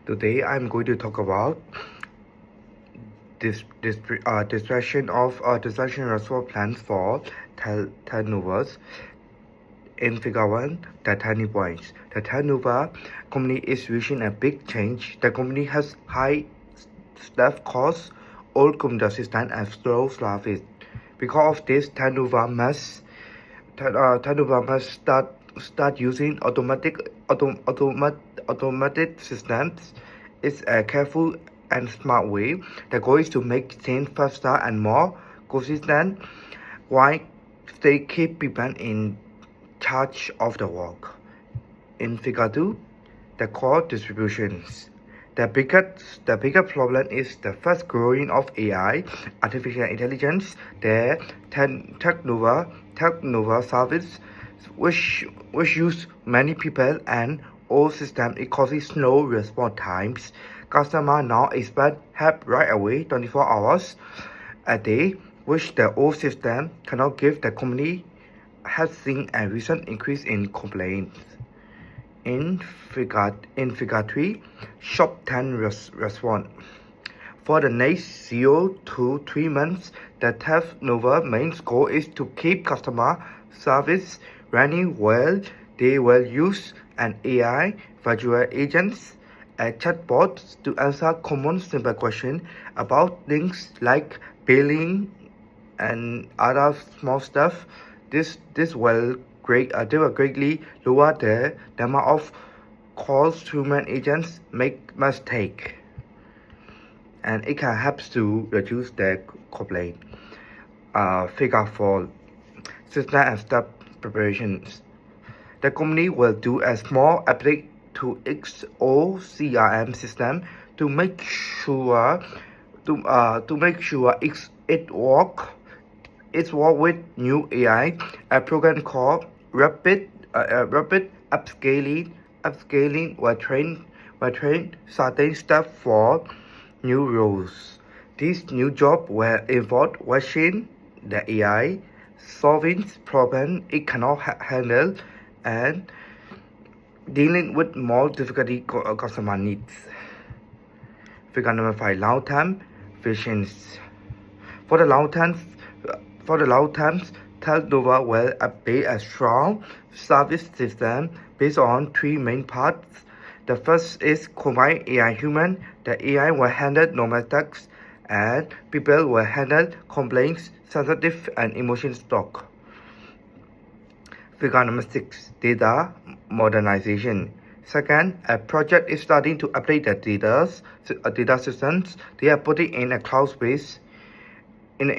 Today I'm going to talk about distraction restaurant plans for turnovers. In Figure 1, the turning points. The turnover company is reaching a big change. The company has high staff costs, old computer assistant, and slow service. Because of this, turnover must start using automated systems. It's a careful and smart way. The goal is to make things faster and more consistent while they keep people in charge of the work. In Figure 2, the core distributions. The bigger problem is the fast growing of AI, artificial intelligence. The turnover service, which use many people and old system, it causes slow response times. Customer now expect help right away, 24 hours a day, which the old system cannot give. The company has seen a recent increase in complaints. In Figure 3, Shop 10 response. For the next 0 to 3 months, the turnover main goal is to keep customer service running well. They will use an AI, virtual agents, a chatbot to answer common simple questions about things like billing and other small stuff. This will greatly lower the amount of calls human agents must take, and it can help to reduce the complaint. Figure 4, system and step preparations. The company will do a small update to its old CRM system to make sure it works with new AI, a program called rapid upscaling will train certain staff for new roles. This new job will involve watching the AI, solving problems it cannot handle, and dealing with more difficult customer needs. Figure number 5, long-term visions. For the long term, turnover will update a strong service system based on 3 main parts. The first is combine AI human. The AI will handle normal tasks and people will handle complaints, sensitive and emotional stock. Figure number 6, data modernization. Second, a project is starting to update the data systems. They are putting in a cloud space. In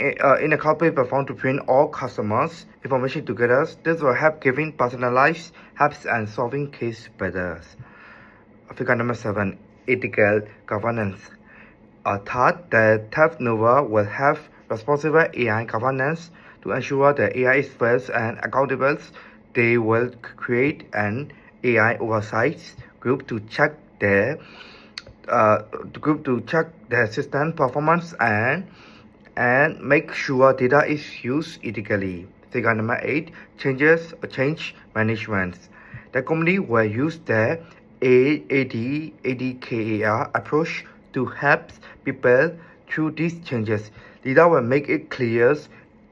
a cloud-based platform to bring all customers' information together. This will help giving personalized helps and solving case better. Figure number 7, ethical governance. Third, the turnover will have responsible AI governance to ensure the AI is fair and accountable. They will create an AI oversight group to check the system performance and make sure data is used ethically. Figure number 8, change management. The company will use the ADKAR approach to help people through these changes. Leader will make it clear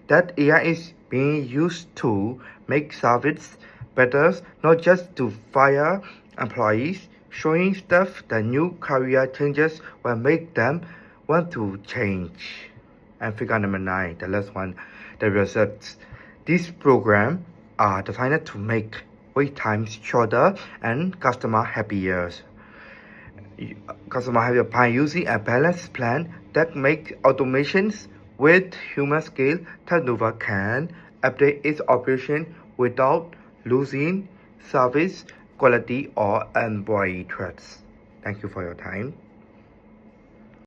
that AI is being used to make service better, not just to fire employees. Showing staff the new career changes will make them want to change. And figure number 9, the last one, the results. These programs are designed to make wait times shorter and customer happier. By using a balanced plan that makes automations with human scale, turnover can update its operation without losing service quality or employee trust. Thank you for your time.